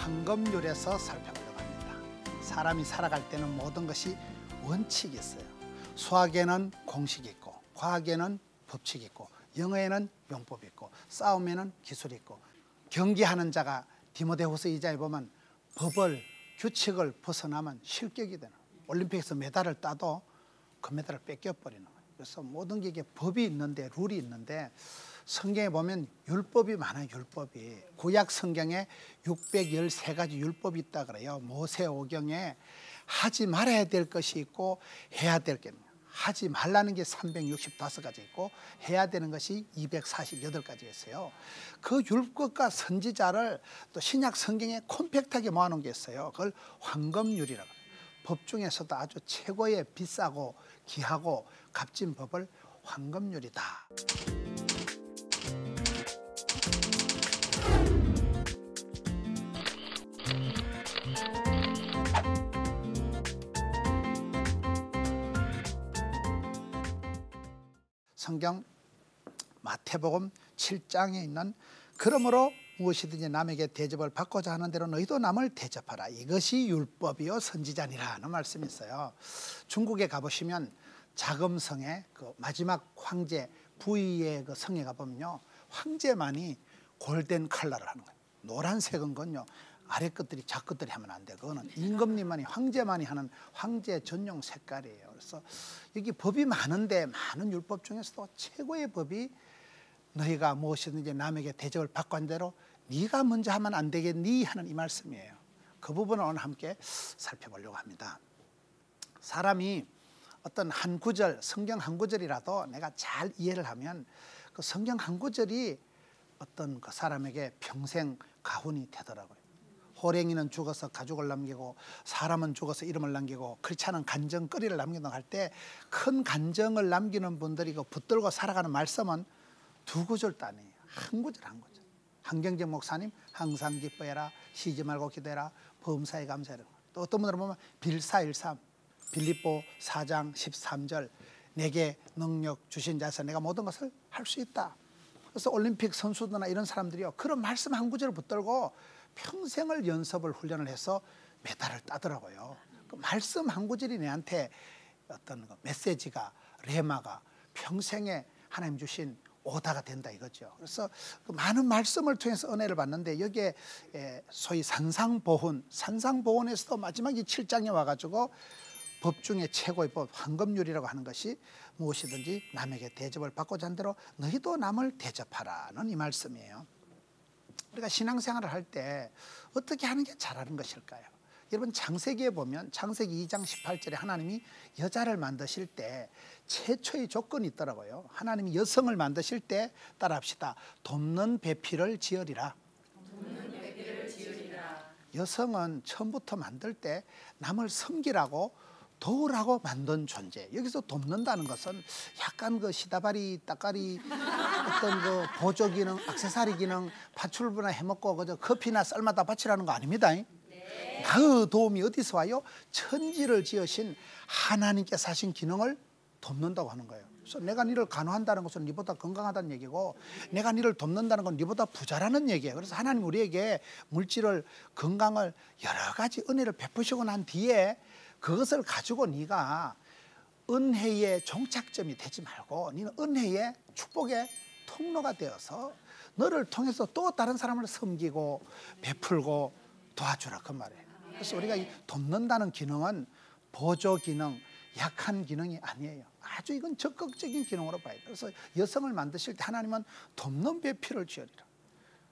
황금률에서 살펴보려고 합니다. 사람이 살아갈 때는 모든 것이 원칙이 있어요. 수학에는 공식이 있고, 과학에는 법칙이 있고, 영어에는 용법이 있고, 싸움에는 기술이 있고, 경기하는 자가 디모데후서 2장에 보면 법을, 규칙을 벗어나면 실격이 되는 거예요. 올림픽에서 메달을 따도 금메달을 뺏겨버리는 거예요. 그래서 모든 게 이게 법이 있는데, 룰이 있는데, 성경에 보면 율법이 많아요. 율법이. 구약 성경에 613가지 율법이 있다 그래요. 모세오경에 하지 말아야 될 것이 있고 해야 될 게 있는 거예요. 하지 말라는 게 365가지 있고 해야 되는 것이 248가지 있어요. 그 율법과 선지자를 또 신약 성경에 콤팩트하게 모아놓은 게 있어요. 그걸 황금률이라고 해요. 법 중에서도 아주 최고의 비싸고 귀하고 값진 법을 황금률이다. 성경 마태복음 7장에 있는 그러므로 무엇이든지 남에게 대접을 받고자 하는 대로 너희도 남을 대접하라. 이것이 율법이요 선지자니라 는 말씀이 있어요. 중국에 가보시면 자금성의 그 마지막 황제 부위의 그 성에 가보면요, 황제만이 골든 컬러를 하는 거예요. 노란색은 건요 아래 것들이 자 것들이 하면 안 돼. 그거는 임금님만이 황제만이 하는 황제 전용 색깔이에요. 그래서 여기 법이 많은데 많은 율법 중에서도 최고의 법이 너희가 무엇이든지 남에게 대접을 받고 한 대로 네가 먼저 하면 안 되겠니 하는 이 말씀이에요. 그 부분을 오늘 함께 살펴보려고 합니다. 사람이 어떤 한 구절, 성경 한 구절이라도 내가 잘 이해를 하면 그 성경 한 구절이 어떤 그 사람에게 평생 가훈이 되더라고요. 호랭이는 죽어서 가죽을 남기고 사람은 죽어서 이름을 남기고 그렇지 않은 간정거리를 남긴다고 할 때 큰 간정을 남기는 분들이 그 붙들고 살아가는 말씀은 두 구절도 아니에요. 한 구절 한 구절. 한경재 목사님 항상 기뻐해라, 쉬지 말고 기도해라, 범사에 감사해라. 또 어떤 분들은 보면 빌사일삼 빌립보 4장 13절 내게 능력 주신 자에서 내가 모든 것을 할 수 있다. 그래서 올림픽 선수들이나 이런 사람들이요 그런 말씀 한 구절을 붙들고 평생을 연습을 훈련을 해서 메달을 따더라고요. 그 말씀 한 구절이 내한테 어떤 메시지가 레마가 평생에 하나님 주신 오다가 된다 이거죠. 그래서 그 많은 말씀을 통해서 은혜를 받는데 여기에 소위 산상보훈에서도 마지막 이 7장에 와가지고 법 중에 최고의 법 황금률이라고 하는 것이 무엇이든지 남에게 대접을 받고자 한 대로 너희도 남을 대접하라는 이 말씀이에요. 우리가 신앙생활을 할 때 어떻게 하는 게 잘하는 것일까요? 여러분 창세기에 보면 창세기 2장 18절에 하나님이 여자를 만드실 때 최초의 조건이 있더라고요. 하나님이 여성을 만드실 때 따라합시다. 돕는 배필을 지으리라. 여성은 처음부터 만들 때 남을 섬기라고 도우라고 만든 존재. 여기서 돕는다는 것은 약간 그 시다바리, 따까리, 어떤 그 보조 기능, 액세서리 기능, 파출부나 해먹고 그저 커피나 썰마다 바치라는 거 아닙니다. 네. 그 도움이 어디서 와요? 천지를 지으신 하나님께서 하신 기능을 돕는다고 하는 거예요. 그래서 내가 니를 간호한다는 것은 니보다 건강하다는 얘기고 내가 니를 돕는다는 건 니보다 부자라는 얘기예요. 그래서 하나님 우리에게 물질을, 건강을 여러 가지 은혜를 베푸시고 난 뒤에 그것을 가지고 네가 은혜의 종착점이 되지 말고 네는 은혜의 축복의 통로가 되어서 너를 통해서 또 다른 사람을 섬기고 베풀고 도와주라 그 말이에요. 그래서 우리가 이 돕는다는 기능은 보조 기능, 약한 기능이 아니에요. 아주 이건 적극적인 기능으로 봐야 돼요. 그래서 여성을 만드실 때 하나님은 돕는 배필을 지으리라.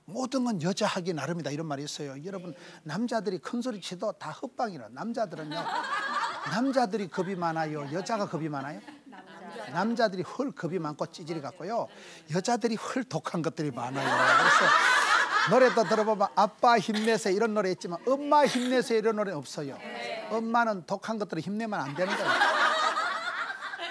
모든 건 여자 하기 나름이다 이런 말이 있어요. 여러분 남자들이 큰 소리 치도 다 헛방이라. 남자들은요 남자들이 겁이 많아요, 여자가 겁이 많아요? 남자들이 헐 겁이 많고 찌질이 같고요 여자들이 헐 독한 것들이 많아요. 그래서 노래도 들어보면 아빠 힘내세요 이런 노래 있지만 엄마 힘내세요 이런 노래는 없어요. 엄마는 독한 것들을 힘내면 안 되는 거예요.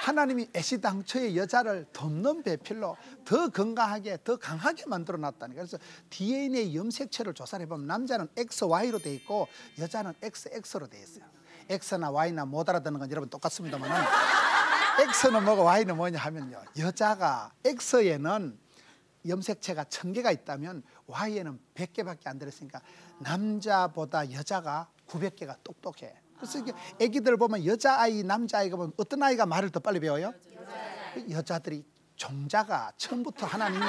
하나님이 애시당초의 여자를 돕는 배필로 더 건강하게 더 강하게 만들어 놨다니까. 그래서 DNA 염색체를 조사를 해보면 남자는 XY로 돼 있고 여자는 XX로 돼 있어요. X나 Y나 못 알아듣는 건 여러분 똑같습니다만 X는 뭐고 Y는 뭐냐 하면요 여자가 X에는 염색체가 1000개가 있다면 Y에는 100개밖에 안 들었으니까 남자보다 여자가 900개가 똑똑해. 그래서 이게 애기들 보면 여자아이, 남자아이가 보면 어떤 아이가 말을 더 빨리 배워요? 여자들이 종자가 처음부터 하나님이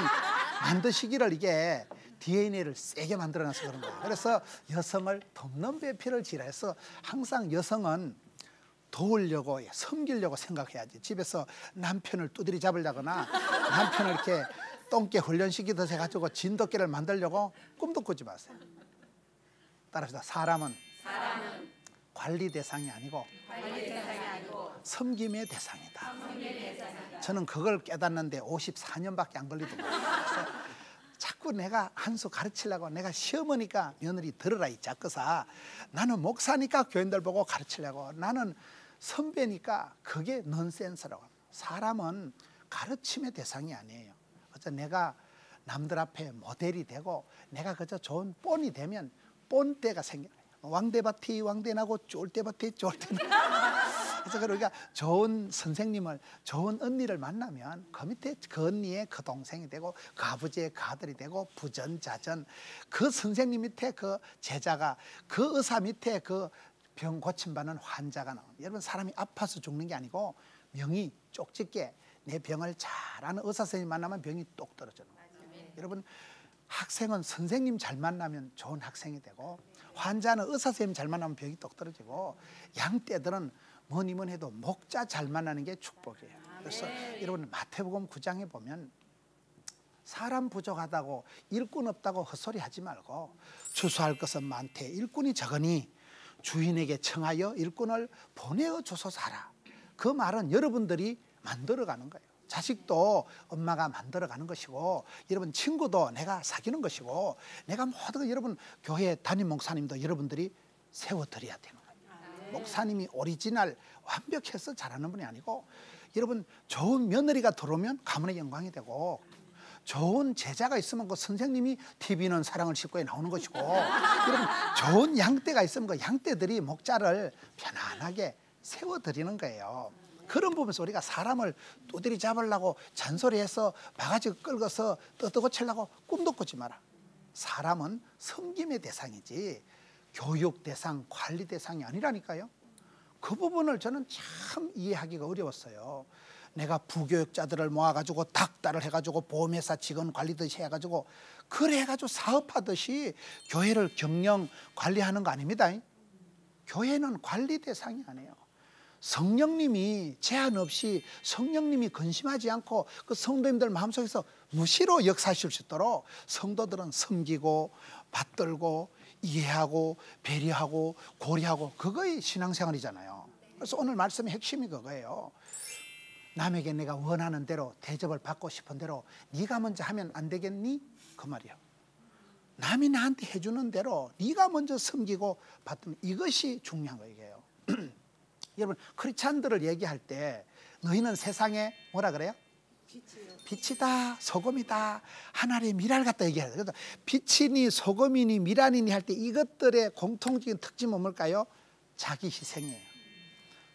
만드시기를 이게 DNA를 세게 만들어놔서 그런 거예요. 그래서 여성을 돕는 배필을 지라해서 항상 여성은 도우려고 섬기려고 생각해야지. 집에서 남편을 두드리 잡으려거나 남편을 이렇게 똥개 훈련시키듯이 해가지고 진돗개를 만들려고 꿈도 꾸지 마세요. 따라합시다. 사람은 관리 대상이 아니고 섬김의 대상이다. 저는 그걸 깨닫는데 54년밖에 안 걸리더라고요. 자꾸 내가 한 수 가르치려고, 내가 시어머니까 며느리 들으라 이 작거사, 나는 목사니까 교인들 보고 가르치려고, 나는 선배니까 그게 넌센스라고. 사람은 가르침의 대상이 아니에요. 그래서 내가 남들 앞에 모델이 되고 내가 그저 좋은 본이 되면 본때가 생겨요. 왕대밭이 왕대나고 쫄대밭이 쫄대나고. 그래서 우리가 좋은 선생님을, 좋은 언니를 만나면 그 밑에 그 언니의 그 동생이 되고 그 아버지의 그 아들이 되고 부전자전, 그 선생님 밑에 그 제자가, 그 의사 밑에 그 병 고침받는 환자가 나옵니다. 여러분, 사람이 아파서 죽는 게 아니고 명이 쪽집게 내 병을 잘 아는 의사 선생님 만나면 병이 똑 떨어지는 거예요. 여러분, 학생은 선생님 잘 만나면 좋은 학생이 되고 환자는 의사 선생님 잘 만나면 병이 똑 떨어지고, 양떼들은 뭐니 뭐니 해도 목자 잘 만나는 게 축복이에요. 그래서 여러분, 마태복음 9장에 보면 사람 부족하다고 일꾼 없다고 헛소리 하지 말고 추수할 것은 많되 일꾼이 적으니 주인에게 청하여 일꾼을 보내어 주소서 하라. 그 말은 여러분들이 만들어가는 거예요. 자식도 엄마가 만들어가는 것이고, 여러분 친구도 내가 사귀는 것이고, 내가 모든 여러분 교회 담임 목사님도 여러분들이 세워드려야 되는 거예요. 목사님이 오리지널 완벽해서 잘하는 분이 아니고, 여러분 좋은 며느리가 들어오면 가문의 영광이 되고, 좋은 제자가 있으면 그 선생님이 TV는 사랑을 싣고에 나오는 것이고, 여러분 좋은 양떼가 있으면 그 양떼들이 목자를 편안하게 세워드리는 거예요. 그런 부분에서 우리가 사람을 두드리 잡으려고 잔소리해서 바가지 끌고서 떠떠고치려고 꿈도 꾸지 마라. 사람은 섬김의 대상이지 교육 대상, 관리 대상이 아니라니까요. 그 부분을 저는 참 이해하기가 어려웠어요. 내가 부교육자들을 모아가지고 닥달을 해가지고 보험회사 직원 관리듯이 해가지고 그래 해가지고 사업하듯이 교회를 경영 관리하는 거 아닙니다. 교회는 관리 대상이 아니에요. 성령님이 제한 없이, 성령님이 근심하지 않고 그 성도님들 마음속에서 무시로 역사하실 수 있도록 성도들은 섬기고 받들고 이해하고 배려하고 고려하고, 그거의 신앙생활이잖아요. 그래서 오늘 말씀의 핵심이 그거예요. 남에게 내가 원하는 대로 대접을 받고 싶은 대로 네가 먼저 하면 안 되겠니? 그 말이에요. 남이 나한테 해주는 대로 네가 먼저 섬기고 받으면, 이것이 중요한 거예요. 여러분, 크리스찬들을 얘기할 때 너희는 세상에 뭐라 그래요? 빛이다, 소금이다, 하나님의 미랄 같다 얘기해요. 그래서 빛이니 소금이니 미랄이니 할 때 이것들의 공통적인 특징은 뭘까요? 자기 희생이에요.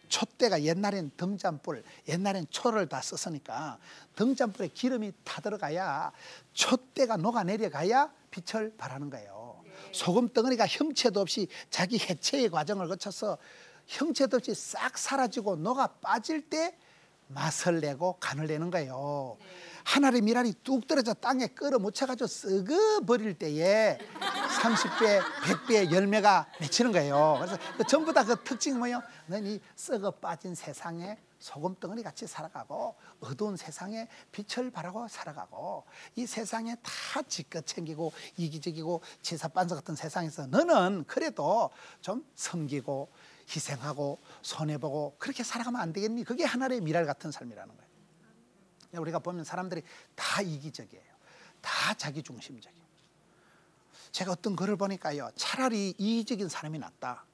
촛대가 옛날엔 등잔불, 옛날엔 초를 다 썼으니까 등잔불에 기름이 타 들어가야, 촛대가 녹아내려가야 빛을 발하는 거예요. 소금 덩어리가 형체도 없이 자기 해체의 과정을 거쳐서 형체도 없이 싹 사라지고 녹아 빠질 때 맛을 내고 간을 내는 거예요. 하늘의 미랄이 뚝 떨어져 땅에 끌어묻혀가지고 썩어버릴 때에 30배, 100배의 열매가 맺히는 거예요. 그래서 전부 다 그 특징이 뭐예요? 넌 이 썩어 빠진 세상에 소금덩어리 같이 살아가고, 어두운 세상에 빛을 발하고 살아가고, 이 세상에 다 지껏 챙기고 이기적이고 치사반사 같은 세상에서 너는 그래도 좀 섬기고 희생하고 손해보고 그렇게 살아가면 안 되겠니? 그게 하나의 미랄 같은 삶이라는 거예요. 우리가 보면 사람들이 다 이기적이에요. 다 자기중심적이에요. 제가 어떤 글을 보니까요, 차라리 이기적인 사람이 낫다.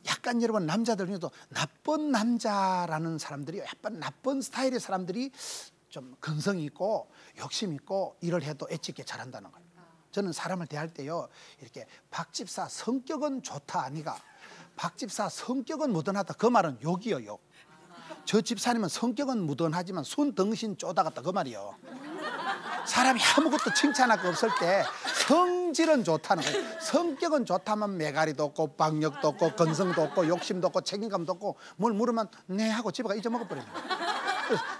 약간 여러분 남자들 중에도 나쁜 남자라는 사람들이, 약간 나쁜 스타일의 사람들이 좀 근성이 있고 욕심 있고 일을 해도 애찍게 잘한다는 거예요. 저는 사람을 대할 때요, 이렇게 박 집사 성격은 좋다 아니가, 박 집사 성격은 무던하다, 그 말은 욕이요, 욕. 저 집사님은 성격은 무던하지만 손등신 쪼다갔다 그 말이요. 사람이 아무것도 칭찬할 거 없을 때 성질은 좋다는 거예요. 성격은 좋다면 매가리도 없고 박력도 없고 건성도 없고 욕심도 없고 책임감도 없고 뭘 물으면 네 하고 집에 가 잊어먹어버리는 거예요.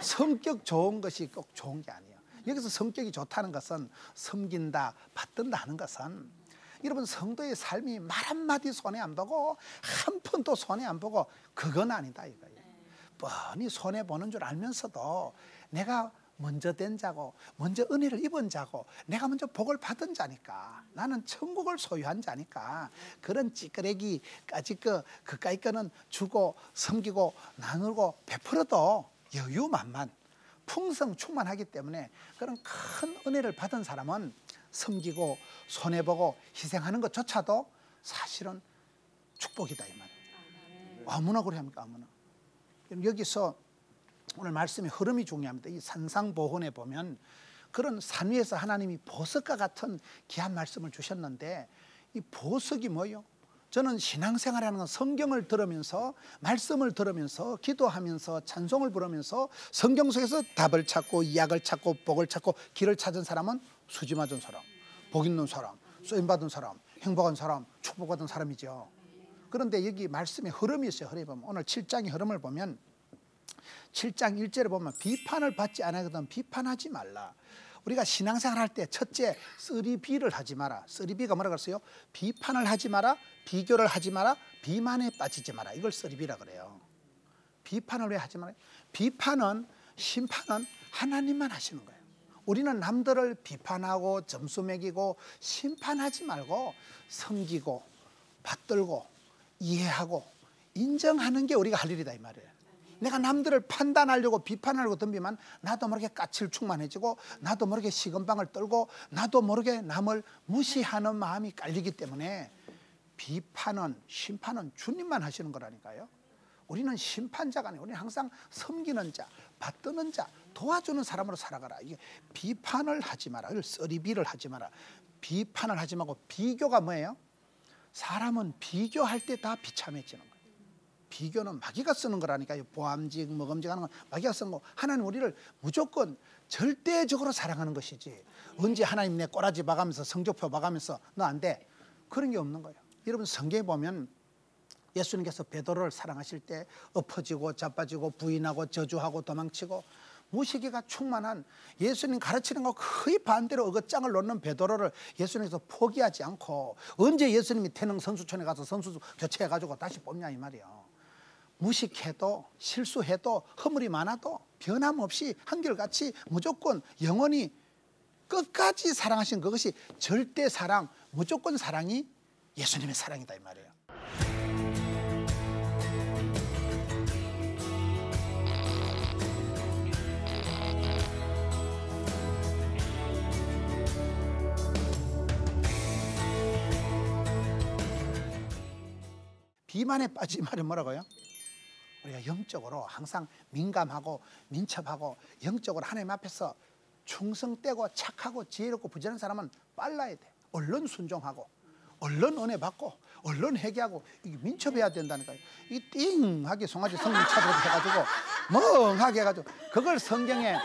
성격 좋은 것이 꼭 좋은 게 아니에요. 여기서 성격이 좋다는 것은 섬긴다 받든다 하는 것은 여러분 성도의 삶이 말 한마디 손해 안 보고 한 푼도 손해 안 보고 그건 아니다 이거예요. 뻔히 손해 보는 줄 알면서도 내가 먼저 된 자고 먼저 은혜를 입은 자고 내가 먼저 복을 받은 자니까 나는 천국을 소유한 자니까 그런 찌끄레기까지 그까이 거는 주고 섬기고 나누고 베풀어도 여유만만 풍성 충만하기 때문에 그런 큰 은혜를 받은 사람은 섬기고 손해보고 희생하는 것조차도 사실은 축복이다 이 말이에요. 아무나 그래 합니까? 아무나. 여기서 오늘 말씀의 흐름이 중요합니다. 이 산상보훈에 보면 그런 산 위에서 하나님이 보석과 같은 귀한 말씀을 주셨는데 이 보석이 뭐예요? 저는 신앙생활이라는 건 성경을 들으면서 말씀을 들으면서 기도하면서 찬송을 부르면서 성경 속에서 답을 찾고 약을 찾고 복을 찾고 길을 찾은 사람은 수지 맞은 사람, 복 있는 사람, 쓰임받은 사람, 행복한 사람, 축복받은 사람이죠. 그런데 여기 말씀의 흐름이 있어요. 흐름이 보면 오늘 7장의 흐름을 보면 7장 1절에 보면 비판을 받지 않거든 비판하지 말라. 우리가 신앙생활 할 때 첫째 쓰리비를 하지 마라. 쓰리비가 뭐라 그랬어요? 비판을 하지 마라, 비교를 하지 마라, 비만에 빠지지 마라. 이걸 쓰리비라 그래요. 비판을 왜 하지 마라? 비판은 심판은 하나님만 하시는 거예요. 우리는 남들을 비판하고 점수 매기고 심판하지 말고 섬기고 받들고 이해하고 인정하는 게 우리가 할 일이다 이 말이에요. 내가 남들을 판단하려고 비판하려고 덤비면 나도 모르게 까칠충만해지고 나도 모르게 식은방을 떨고 나도 모르게 남을 무시하는 마음이 깔리기 때문에 비판은 심판은 주님만 하시는 거라니까요. 우리는 심판자가 아니에요. 우리는 항상 섬기는 자, 받드는 자, 도와주는 사람으로 살아가라. 이게 비판을 하지 마라. 쓰리비를 하지 마라. 비판을 하지 말고 비교가 뭐예요? 사람은 비교할 때 다 비참해지는 거예요. 비교는 마귀가 쓰는 거라니까요. 보암직, 먹음직 하는 건 마귀가 쓰는 거. 하나님 우리를 무조건 절대적으로 사랑하는 것이지 언제 하나님 내 꼬라지 봐가면서 성적표 봐가면서 너 안 돼. 그런 게 없는 거예요. 여러분 성경에 보면 예수님께서 베드로를 사랑하실 때 엎어지고 자빠지고 부인하고 저주하고 도망치고 무시기가 충만한 예수님 가르치는 거 거의 반대로 어긋장을 놓는 베드로를 예수님께서 포기하지 않고 언제 예수님이 태릉 선수촌에 가서 선수 교체해가지고 다시 뽑냐 이 말이에요. 무식해도 실수해도 허물이 많아도 변함없이 한결같이 무조건 영원히 끝까지 사랑하신 그것이 절대 사랑, 무조건 사랑이 예수님의 사랑이다 이 말이에요. 비만에 빠지지 말은 뭐라고요? 우리가 영적으로 항상 민감하고 민첩하고 영적으로 하나님 앞에서 충성되고 착하고 지혜롭고 부지런한 사람은 빨라야 돼. 얼른 순종하고 얼른 은혜 받고 얼른 회개하고 이게 민첩해야 된다니까요. 이 띵하게 송아지 성령 차도록 해가지고 멍하게 해가지고 그걸 성경에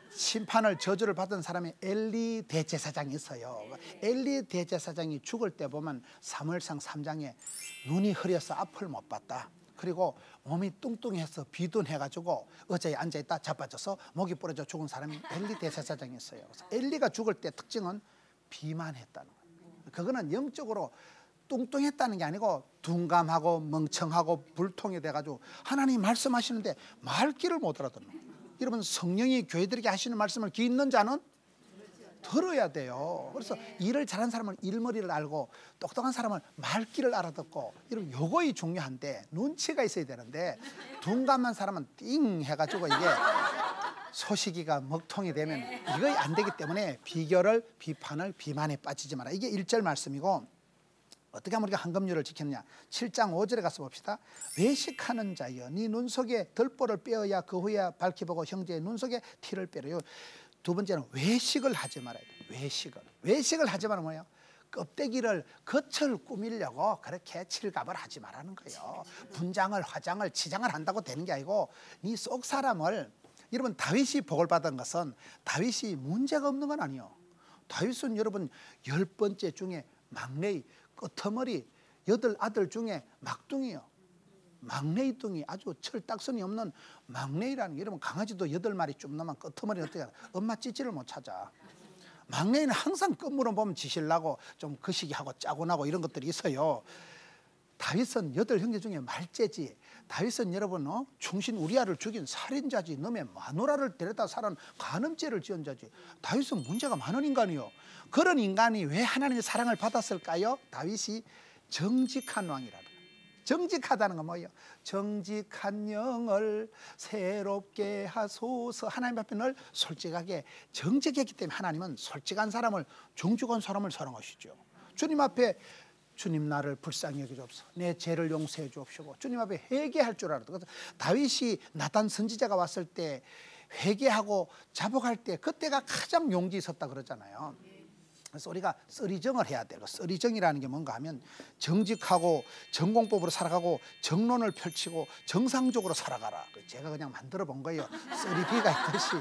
심판을 저주를 받은 사람이 엘리 대제사장이 있어요. 엘리 대제사장이 죽을 때 보면 사무엘상 3장에 눈이 흐려서 앞을 못 봤다. 그리고 몸이 뚱뚱해서 비둔해가지고 의자에 앉아있다 자빠져서 목이 부러져 죽은 사람이 엘리 대제사장이 있어요. 그래서 엘리가 죽을 때 특징은 비만했다는 거예요. 그거는 영적으로 뚱뚱했다는 게 아니고 둔감하고 멍청하고 불통이 돼가지고 하나님 말씀하시는데 말귀를 못 알아듣는 거예요. 여러분 성령이 교회들에게 하시는 말씀을 귀 있는 자는 들어야 돼요. 그래서 일을 잘하는 사람은 일머리를 알고 똑똑한 사람은 말귀를 알아듣고 여러분 요거이 중요한데 눈치가 있어야 되는데 둔감한 사람은 띵 해가지고 이게 소시기가 먹통이 되면 이거 안 되기 때문에 비교를 비판을 비만에 빠지지 마라. 이게 1절 말씀이고 어떻게 하면 우리가 한금률을 지켰느냐 7장 5절에 가서 봅시다. 외식하는 자여 네 눈 속에 덜보를 빼어야 그 후에 밝히보고 형제의 눈 속에 티를 빼려요. 두 번째는 외식을 하지 말아야 돼. 외식을 하지 말은 뭐예요? 껍데기를 겉을 꾸미려고 그렇게 칠갑을 하지 말라는 거예요. 분장을 화장을 치장을 한다고 되는 게 아니고 네 속 사람을, 여러분 다윗이 복을 받은 것은 다윗이 문제가 없는 건 아니에요. 다윗은 여러분 10번째 중에 막내의 끄트머리 8아들 중에 막둥이요. 막내이둥이 아주 철딱선이 없는 막내이라는 게, 여러분 강아지도 8마리 좀 넘으면 끄트머리 어떻게 하나? 엄마 찌찌를 못 찾아. 막내는 항상 끝물어 보면 지실나고 좀 거시기하고 짜고나고 이런 것들이 있어요. 다윗은 8형제 중에 말째지. 다윗은 여러분 충신 우리아를 죽인 살인자지. 놈의 마누라를 데려다 살은 간음죄를 지은 자지. 다윗은 문제가 많은 인간이요. 그런 인간이 왜 하나님의 사랑을 받았을까요? 다윗이 정직한 왕이라는. 정직하다는 건 뭐예요? 정직한 영을 새롭게 하소서. 하나님 앞에 늘 솔직하게 정직했기 때문에 하나님은 솔직한 사람을, 정직한 사람을 사랑하시죠. 주님 앞에 주님 나를 불쌍히 여기주옵소서. 내 죄를 용서해 주옵시고 주님 앞에 회개할 줄 알았다. 그래서 다윗이 나단 선지자가 왔을 때 회개하고 자복할 때 그때가 가장 용기 있었다 그러잖아요. 그래서 우리가 쓰리정을 해야 돼요. 쓰리정이라는 게 뭔가 하면 정직하고 정공법으로 살아가고 정론을 펼치고 정상적으로 살아가라. 제가 그냥 만들어 본 거예요. 쓰리비가 있듯이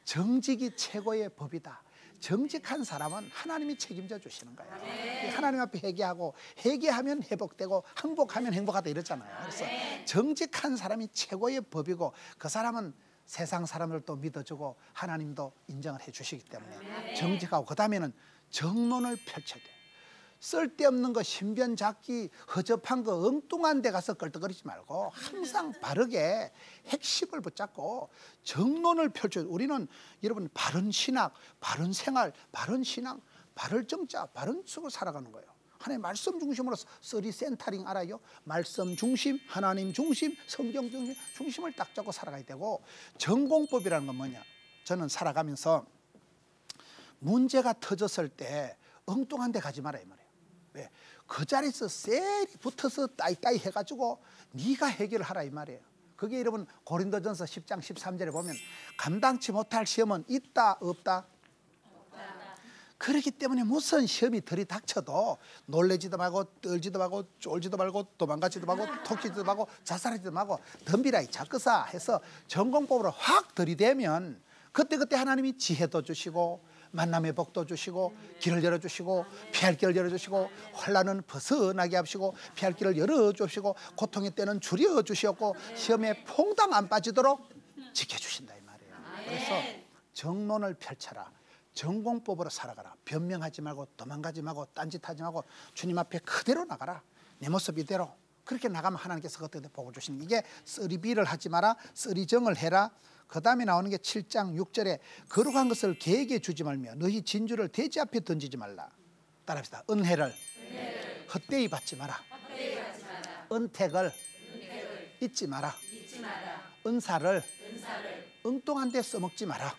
정직이 최고의 법이다. 정직한 사람은 하나님이 책임져 주시는 거예요. 하나님 앞에 회개하고 회개하면 회복되고 항복하면 행복하다 이러잖아요. 그래서 정직한 사람이 최고의 법이고 그 사람은 세상 사람들도 믿어주고 하나님도 인정을 해 주시기 때문에 정직하고, 그 다음에는 정론을 펼쳐야 돼요. 쓸데없는 거, 신변 잡기, 허접한 거, 엉뚱한 데 가서 걸떡거리지 말고 항상 바르게 핵심을 붙잡고 정론을 펼쳐야 돼요. 우리는 여러분 바른 신학, 바른 생활, 바른 신앙, 바른 정자, 바른 속을 살아가는 거예요. 하나님 말씀 중심으로 쓰리 센터링 알아요? 말씀 중심, 하나님 중심, 성경 중심, 중심을 딱 잡고 살아가야 되고, 정공법이라는 건 뭐냐? 저는 살아가면서 문제가 터졌을 때 엉뚱한 데 가지 마라 이 말이에요. 왜? 그 자리에서 셀이 붙어서 따이따이 해가지고 네가 해결을 하라 이 말이에요. 그게 여러분 고린도전서 10장 13절에 보면 감당치 못할 시험은 있다 없다? 그렇기 때문에 무슨 시험이 들이닥쳐도 놀래지도 말고 떨지도 말고 쫄지도 말고 도망가지도 말고 톡지도 말고 자살하지도 말고 덤비라 이 자꾸사 해서 전공법으로 확 들이대면 그때그때 하나님이 지혜도 주시고 만남의 복도 주시고 길을 열어주시고 피할 길을 열어주시고 환난은 벗어나게 하시고 피할 길을 열어주시고 고통의 때는 줄여주시었고 시험에 퐁당 안 빠지도록 지켜주신다 이 말이에요. 그래서 정론을 펼쳐라. 전공법으로 살아가라. 변명하지 말고 도망가지 말고 딴짓하지 말고 주님 앞에 그대로 나가라. 내 모습 이대로. 그렇게 나가면 하나님께서 그때 복을 주시는, 이게 쓰리비를 하지 마라. 쓰리정을 해라. 그 다음에 나오는 게 7장 6절에 거룩한 것을 개에게 주지 말며 너희 진주를 돼지 앞에 던지지 말라. 따라합시다. 은혜를 헛되이 받지 마라. 은택을 잊지 마라. 은사를 엉뚱한 데 써먹지 마라.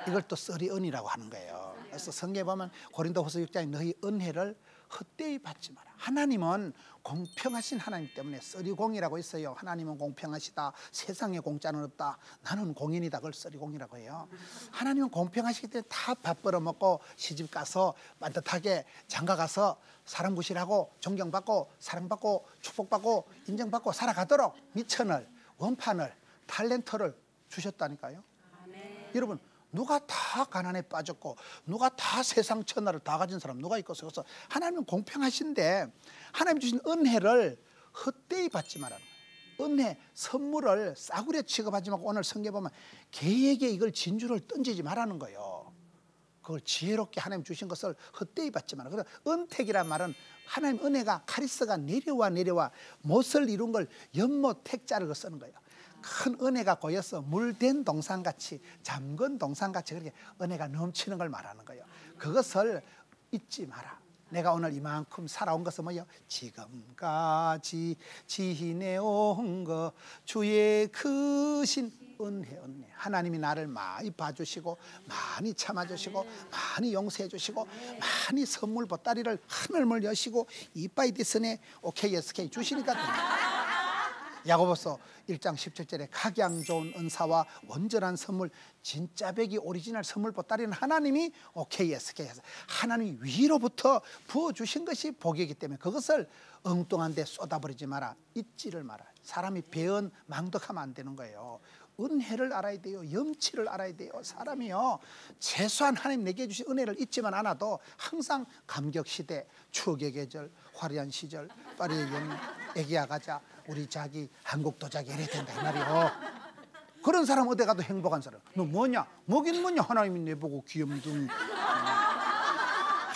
이걸 또 쓰리은이라고 하는 거예요. 그래서 성경에 보면 고린도후서 6장에 너희 은혜를 헛되이 받지 마라. 하나님은 공평하신 하나님 때문에 쓰리공이라고 있어요. 하나님은 공평하시다. 세상에 공짜는 없다. 나는 공인이다. 그걸 쓰리공이라고 해요. 하나님은 공평하시기 때문에 다 밥 벌어먹고 시집 가서 반듯하게 장가 가서 사람 구실하고 존경받고 사랑받고 축복받고 인정받고 살아가도록 미천을, 원판을, 탤런트를 주셨다니까요. 여러분 누가 다 가난에 빠졌고 누가 다 세상 천하를 다 가진 사람 누가 있겠어요? 그래서 하나님은 공평하신데 하나님 주신 은혜를 헛되이 받지 말라는 거예요. 은혜, 선물을 싸구려 취급하지 말고 오늘 성경에 보면 개에게 이걸 진주를 던지지 말라는 거예요. 그걸 지혜롭게 하나님 주신 것을 헛되이 받지 마라. 그래서 은택이란 말은 하나님 은혜가 카리스가 내려와 못을 이룬 걸 연못 택자를 쓰는 거예요. 큰 은혜가 고여서 물된 동산같이 잠근 동산같이 그렇게 은혜가 넘치는 걸 말하는 거예요. 그것을 잊지 마라. 내가 오늘 이만큼 살아온 것은 뭐예요? 지금까지 지내온 것 주의 크신 은혜. 하나님이 나를 많이 봐주시고 많이 참아주시고 많이 용서해주시고 많이 선물 보따리를 하늘을 여시고 이빠이 디스네 오케이 SK 주시니까 됩니다. 야고보서 1장 17절에 각양 좋은 은사와 온전한 선물, 진짜 백이 오리지널 선물 보따리는 하나님이 OKSK해서 하나님이 위로부터 부어주신 것이 복이기 때문에 그것을 엉뚱한 데 쏟아버리지 마라. 잊지를 마라. 사람이 배은 망덕하면 안 되는 거예요. 은혜를 알아야 돼요. 염치를 알아야 돼요. 사람이요, 최소한 하나님 내게 주신 은혜를 잊지만 않아도 항상 감격시대, 추억의 계절, 화려한 시절, 파리의 영, 애기야 가자, 우리 자기 한국 도자기 이래야 된다 이 말이요. 그런 사람 어디 가도 행복한 사람. 너 뭐냐? 뭐긴 뭐냐? 하나님이 내보고 귀염둥이.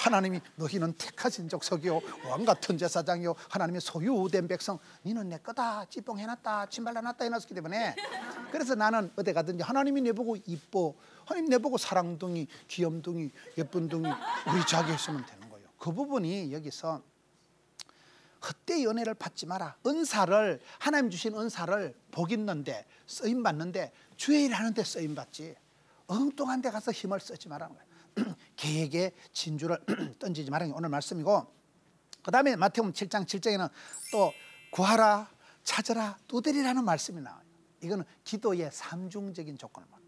하나님이 너희는 택하신 족속이요 왕같은 제사장이요 하나님의 소유된 백성. 너는 내 거다. 찌뽕해놨다. 침발라놨다 해놨기 때문에. 그래서 나는 어디 가든지 하나님이 내보고 이뻐, 하나님 내보고 사랑둥이, 귀염둥이, 예쁜둥이, 우리 자기 했으면 되는 거예요. 그 부분이 여기서 헛되이 은혜를 받지 마라. 은사를, 하나님 주신 은사를 복 있는데 쓰임 받는데 주의 일 하는데 쓰임 받지, 엉뚱한 데 가서 힘을 쓰지 말라는 거예요. 계획에 진주를 던지지 말라는 게 오늘 말씀이고, 그 다음에 마태복음 7장 7장에는 또 구하라, 찾으라, 두드리라는 말씀이 나와요. 이거는 기도의 삼중적인 조건을 말합니다.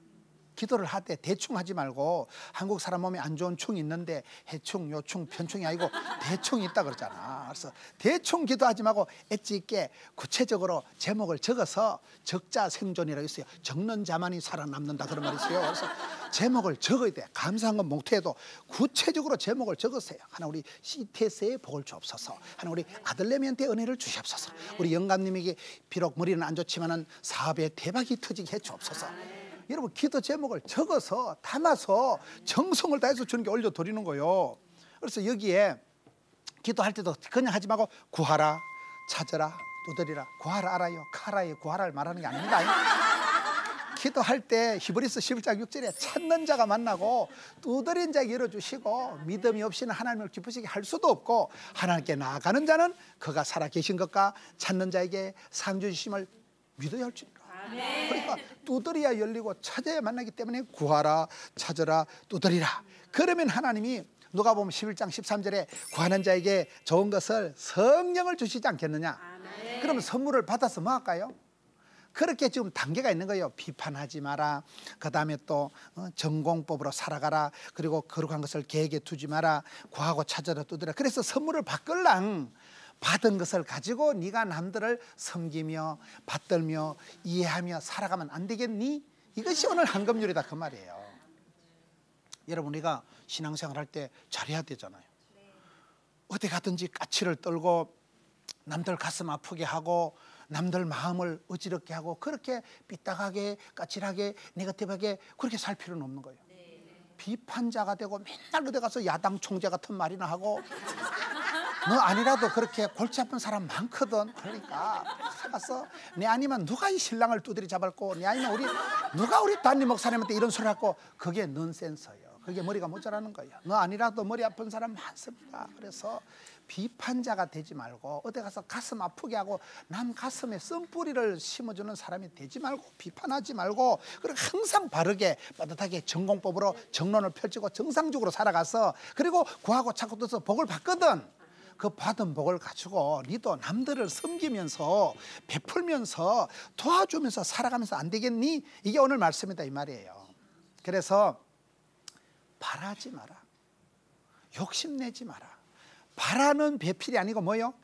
기도를 할 때 대충 하지 말고, 한국 사람 몸에 안 좋은 충이 있는데 해충, 요충, 편충이 아니고 대충이 있다 그러잖아. 그래서 대충 기도하지 말고 엣지 있게 구체적으로 제목을 적어서, 적자 생존이라고 있어요. 적는 자만이 살아남는다 그런 말이 있어요. 그래서 제목을 적어야 돼. 감사한 건 목태해도 구체적으로 제목을 적으세요. 하나 우리 CTS에 복을 주옵소서. 하나 우리 아들내미한테 은혜를 주시옵소서. 우리 영감님에게 비록 머리는 안 좋지만은 사업에 대박이 터지게 해 주옵소서. 여러분, 기도 제목을 적어서 담아서 정성을 다해서 주님께 올려드리는 거예요. 그래서 여기에 기도할 때도 그냥 하지 말고 구하라, 찾으라, 두드리라. 구하라 알아요. 카라의 구하라를 말하는 게 아닙니다. 기도할 때 히브리서 11장 6절에 찾는 자가 만나고 두드린 자에게 열어주시고, 믿음이 없이는 하나님을 기쁘시게 할 수도 없고, 하나님께 나아가는 자는 그가 살아계신 것과 찾는 자에게 상 주심을 믿어야 할지니라. 그러니까 두드려야 열리고 찾아야 만나기 때문에 구하라, 찾으라, 두드리라. 그러면 하나님이 누가복음 11장 13절에 구하는 자에게 좋은 것을 성령을 주시지 않겠느냐. 그러면 선물을 받아서 뭐 할까요? 그렇게 지금 단계가 있는 거예요. 비판하지 마라. 그 다음에 또 전공법으로 살아가라. 그리고 거룩한 것을 계획에 두지 마라. 구하고 찾아라, 두드리라. 그래서 선물을 받걸랑 받은 것을 가지고 네가 남들을 섬기며 받들며 이해하며 살아가면 안 되겠니? 이것이 오늘 한금률이다 그 말이에요. 여러분, 우리가 신앙생활 할 때 잘해야 되잖아요. 어디 가든지 까치를 떨고 남들 가슴 아프게 하고 남들 마음을 어지럽게 하고 그렇게 삐딱하게 까칠하게 네거티브하게 그렇게 살 필요는 없는 거예요. 비판자가 되고 맨날 어디 가서 야당 총재 같은 말이나 하고, 너 아니라도 그렇게 골치 아픈 사람 많거든. 그러니까 가서 내 아니면 누가 이 신랑을 두드리 잡았고, 내 아니면 누가 우리 담임 목사님한테 이런 소리 하고, 그게 넌센서예요. 그게 머리가 모자라는 거예요. 너 아니라도 머리 아픈 사람 많습니다. 그래서 비판자가 되지 말고 어디 가서 가슴 아프게 하고 남 가슴에 쓴뿌리를 심어주는 사람이 되지 말고, 비판하지 말고, 그리고 항상 바르게 빠듯하게 전공법으로 정론을 펼치고 정상적으로 살아가서, 그리고 구하고 찾고 뜯어서 복을 받거든. 그 받은 복을 가지고 니도 남들을 섬기면서 베풀면서 도와주면서 살아가면서 안 되겠니? 이게 오늘 말씀이다 이 말이에요. 그래서 바라지 마라. 욕심내지 마라. 바라는 배필이 아니고 뭐요?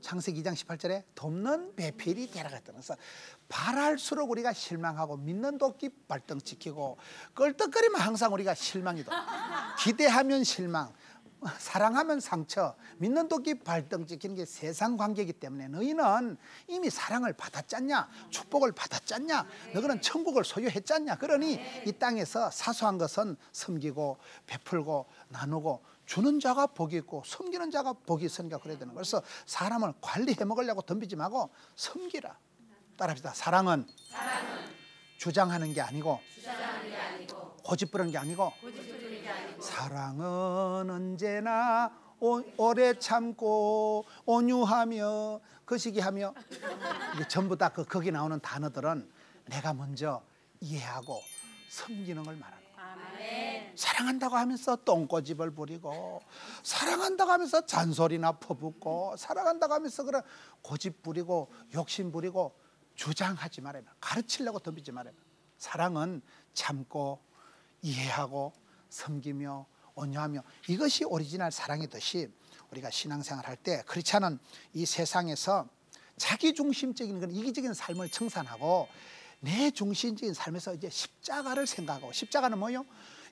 창세기 2장 18절에 돕는 배필이 되라 그랬다. 그래서 바랄수록 우리가 실망하고, 믿는 도끼 발등 찍히고, 껄떡거리면 항상 우리가 실망이 돼. 기대하면 실망, 사랑하면 상처, 믿는 도끼 발등 찍히는 게 세상 관계이기 때문에 너희는 이미 사랑을 받았잖냐, 축복을 받았잖냐, 너희는 천국을 소유했잖냐. 그러니 이 땅에서 사소한 것은 섬기고 베풀고 나누고, 주는 자가 복이 있고 섬기는 자가 복이 있으니까 그래야 되는 거예요. 그래서 사람을 관리해 먹으려고 덤비지 말고 섬기라. 따라합시다. 사랑은 주장하는 게 아니고 고집부리는 게 아니고, 사랑은 언제나 오래 참고 온유하며 거시기하며, 이게 전부 다 거기 나오는 단어들은 내가 먼저 이해하고 섬기는 걸 말하는 거예요. 사랑한다고 하면서 똥꼬집을 부리고, 사랑한다고 하면서 잔소리나 퍼붓고, 사랑한다고 하면서 그런 고집 부리고 욕심 부리고 주장하지 말아요. 가르치려고 덤비지 말아요. 사랑은 참고 이해하고 섬기며 온유하며, 이것이 오리지널 사랑이듯이 우리가 신앙생활 할 때 그렇지 않은 이 세상에서 자기중심적인 그런 이기적인 삶을 청산하고 내 중심적인 삶에서 이제 십자가를 생각하고, 십자가는 뭐예요?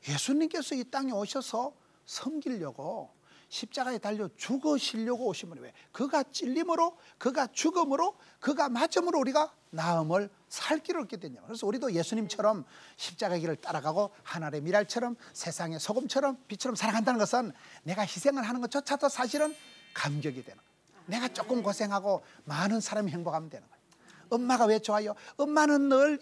예수님께서 이 땅에 오셔서 섬기려고 십자가에 달려 죽으시려고 오신 분이, 왜? 그가 찔림으로, 그가 죽음으로, 그가 맞음으로 우리가 나음을 살 길을 얻게 됐냐. 그래서 우리도 예수님처럼 십자가의 길을 따라가고 하늘의 미랄처럼 세상의 소금처럼 빛처럼 살아간다는 것은 내가 희생을 하는 것조차도 사실은 감격이 되는 거예요. 내가 조금 고생하고 많은 사람이 행복하면 되는 거예요. 엄마가 왜 좋아요? 엄마는 늘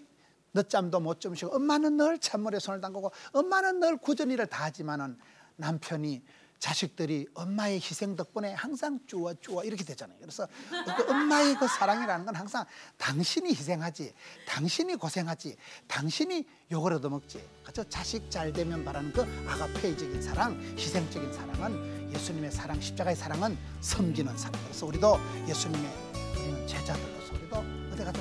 늦잠도 못 주무시고, 엄마는 늘 찬물에 손을 담그고, 엄마는 늘 굳은 일을 다 하지만은 남편이, 자식들이 엄마의 희생 덕분에 항상 쭈어 이렇게 되잖아요. 그래서 그 엄마의 그 사랑이라는 건 항상 당신이 희생하지, 당신이 고생하지, 당신이 욕을 얻어먹지. 그래서 자식 잘 되면 바라는 그 아가페이적인 사랑, 희생적인 사랑은, 예수님의 사랑, 십자가의 사랑은 섬기는 사랑. 그래서 우리도 예수님의, 우리는 제자들로서 우리도 어디 가서